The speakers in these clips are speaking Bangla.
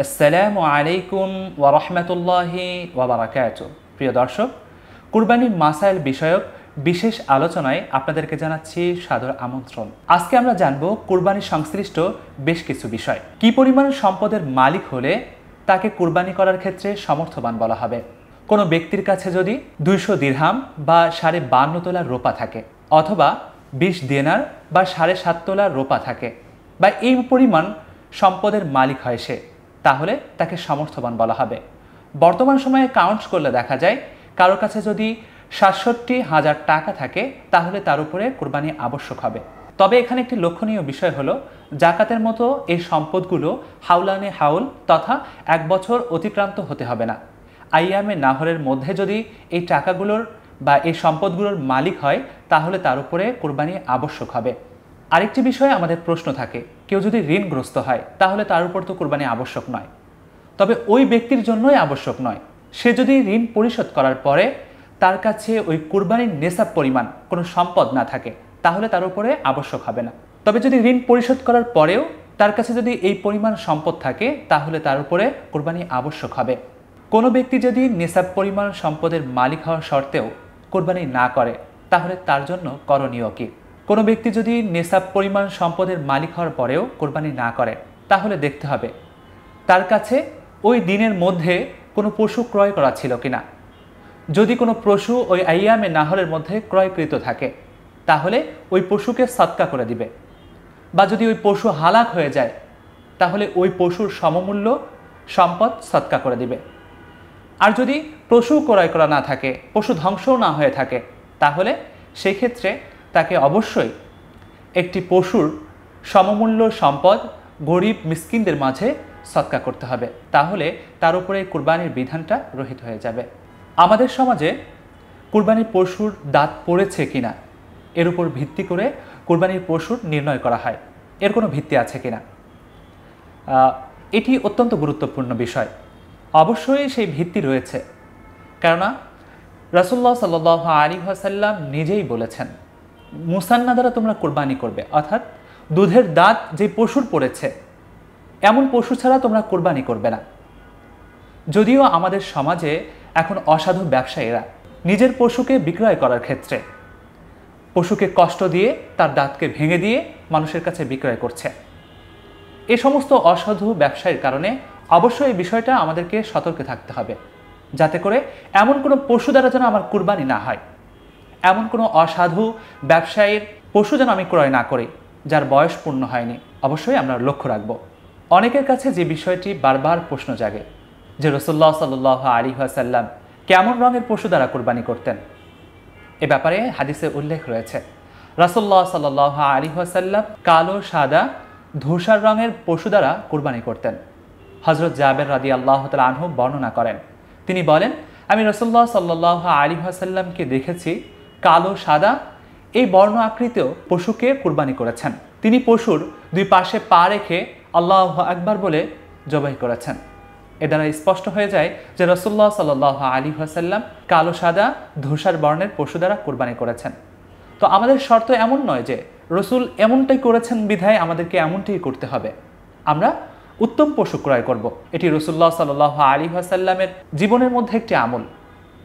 আসসালামু আলাইকুম ওয়া রাহমাতুল্লাহি ওয়া বারাকাতুহু। প্রিয় দর্শক, কুরবানির মাসাইল বিষয়ক বিশেষ আলোচনায় আপনাদেরকে জানাচ্ছি সাদর আমন্ত্রণ। আজকে আমরা জানব কুরবানি সংশ্লিষ্ট বেশ কিছু বিষয়। কি পরিমাণ সম্পদের মালিক হলে তাকে কুরবানি করার ক্ষেত্রে সমর্থবান বলা হবে। কোনো ব্যক্তির কাছে যদি 200 দিরহাম বা 52.5 তোলা রূপা থাকে, অথবা 20 দিনার বা 7.5 তোলা রূপা থাকে, বা এই পরিমাণ সম্পদের মালিক হয় সে, তাহলে তাকে সমর্থবান বলা হবে। বর্তমান সময়ে কাউন্ট করলে দেখা যায় কারো কাছে যদি ৬৭,০০০ টাকা থাকে, তাহলে তার উপরে কুরবানি আবশ্যক হবে। তবে এখানে একটি লক্ষণীয় বিষয় হলো, জাকাতের মতো এই সম্পদগুলো হাউলানে হাউল তথা 1 বছর অতিক্রান্ত হতে হবে না। আইয়ামে নাহরের মধ্যে যদি এই টাকাগুলোর বা এই সম্পদগুলোর মালিক হয়, তাহলে তার উপরে কুরবানি আবশ্যক হবে। আরেকটি বিষয়ে আমাদের প্রশ্ন থাকে, কেউ যদি ঋণগ্রস্ত হয়, তাহলে তার উপর তো কুরবানি আবশ্যক নয়। তবে ওই ব্যক্তির জন্যই আবশ্যক নয়। সে যদি ঋণ পরিশোধ করার পরে তার কাছে ওই কুরবানির নেসাব পরিমাণ কোনো সম্পদ না থাকে, তাহলে তার উপরে আবশ্যক হবে না। তবে যদি ঋণ পরিশোধ করার পরেও তার কাছে যদি এই পরিমাণ সম্পদ থাকে, তাহলে তার উপরে কুরবানি আবশ্যক হবে। কোনো ব্যক্তি যদি নেসাব পরিমাণ সম্পদের মালিক হওয়ার শর্তেও কুরবানি না করে, তাহলে তার জন্য করণীয় কী? কোনো ব্যক্তি যদি নেসাব পরিমাণ সম্পদের মালিক হওয়ার পরেও কোরবানি না করে, তাহলে দেখতে হবে তার কাছে ওই দিনের মধ্যে কোনো পশু ক্রয় করা ছিল কিনা। যদি কোনো পশু ওই আইয়ামে নাহরের মধ্যে ক্রয়কৃত থাকে, তাহলে ওই পশুকে সদকা করে দিবে। বা যদি ওই পশু হালাক হয়ে যায়, তাহলে ওই পশুর সমমূল্য সম্পদ সদকা করে দিবে। আর যদি পশু ক্রয় করা না থাকে, পশু ধ্বংসও না হয়ে থাকে, তাহলে সেই ক্ষেত্রে তাকে অবশ্যই একটি পশুর সমমূল্য সম্পদ গরিব মিসকিনদের মাঝে সদকা করতে হবে। তাহলে তার উপরে কুরবানির বিধানটা রহিত হয়ে যাবে। আমাদের সমাজে কুরবানির পশুর দাঁত পড়েছে কিনা এর উপর ভিত্তি করে কুরবানির পশুর নির্ণয় করা হয়। এর কোনো ভিত্তি আছে কিনা, এটি অত্যন্ত গুরুত্বপূর্ণ বিষয়। অবশ্যই সেই ভিত্তি রয়েছে, কেননা রাসূলুল্লাহ সাল্লাল্লাহু আলাইহি ওয়াসাল্লাম নিজেই বলেছেন, মুসান্না দ্বারা তোমরা কুরবানি করবে, অর্থাৎ দুধের দাঁত যে পশুর পড়েছে এমন পশু ছাড়া তোমরা কুরবানি করবে না। যদিও আমাদের সমাজে এখন অসাধু ব্যবসায়ীরা নিজের পশুকে বিক্রয় করার ক্ষেত্রে পশুকে কষ্ট দিয়ে তার দাঁতকে ভেঙে দিয়ে মানুষের কাছে বিক্রয় করছে। এ সমস্ত অসাধু ব্যবসায়ের কারণে অবশ্যই এই বিষয়টা আমাদেরকে সতর্ক থাকতে হবে, যাতে করে এমন কোনো পশু দ্বারা যেন আমার কুরবানি না হয়। এমন কোনো অসাধু ব্যবসায়ীর পশু যেন আমি ক্রয় না করি যার বয়স পূর্ণ হয়নি। অবশ্যই আমরা লক্ষ্য রাখব। অনেকের কাছে যে বিষয়টি বারবার প্রশ্ন জাগে যে রাসূলুল্লাহ সাল্লাল্লাহু আলাইহি ওয়াসাল্লাম কেমন রঙের পশু দ্বারা কুরবানি করতেন। এ ব্যাপারে হাদিসে উল্লেখ রয়েছে, রাসূলুল্লাহ সাল্লাল্লাহু আলাইহি ওয়াসাল্লাম কালো, সাদা, ধূসর রঙের পশু দ্বারা কুরবানি করতেন। হযরত জাবের রাদিয়াল্লাহু তাআলা আনহু বর্ণনা করেন, তিনি বলেন, আমি রাসূলুল্লাহ সাল্লাল্লাহু আলাইহি ওয়াসাল্লামকে দেখেছি কালো, সাদা এই বর্ণ আকৃতির পশুকে কুরবানি করেছেন। তিনি পশুর দুই পাশে পা রেখে আল্লাহু আকবার বলে জবাই করেছেন। এ দ্বারা স্পষ্ট হয়ে যায় যে রাসূলুল্লাহ সাল্লাল্লাহু আলাইহি ওয়াসাল্লাম কালো, সাদা, ধূসর বর্ণের পশু দ্বারা কুরবানি করেছেন। তো আমাদের শর্ত এমন নয় যে রসুল এমনটাই করেছেন বিধায় আমাদেরকে এমনটাই করতে হবে। আমরা উত্তম পশু ক্রয় করব। এটি রাসূলুল্লাহ সাল্লাল্লাহু আলাইহি ওয়াসাল্লামের জীবনের মধ্যে একটি আমল।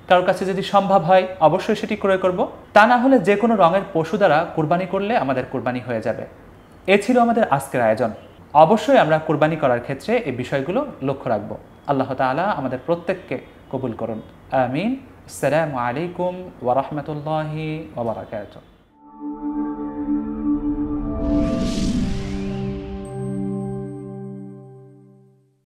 কারোর কাছে যদি সম্ভব হয় অবশ্যই সেটি ক্রয় করব। তা না হলে যে কোনো রঙের পশু দ্বারা কুরবানি করলে আমাদের কুরবানি হয়ে যাবে। এ ছিল আমাদের আজকের আয়োজন। অবশ্যই আমরা কুরবানি করার ক্ষেত্রে এই বিষয়গুলো লক্ষ্য রাখব। আল্লাহ তাআলা আমাদের প্রত্যেককে কবুল করুন। আমিন। আসসালামু আলাইকুম ওয়া রাহমাতুল্লাহি ওয়া বারাকাতুহু।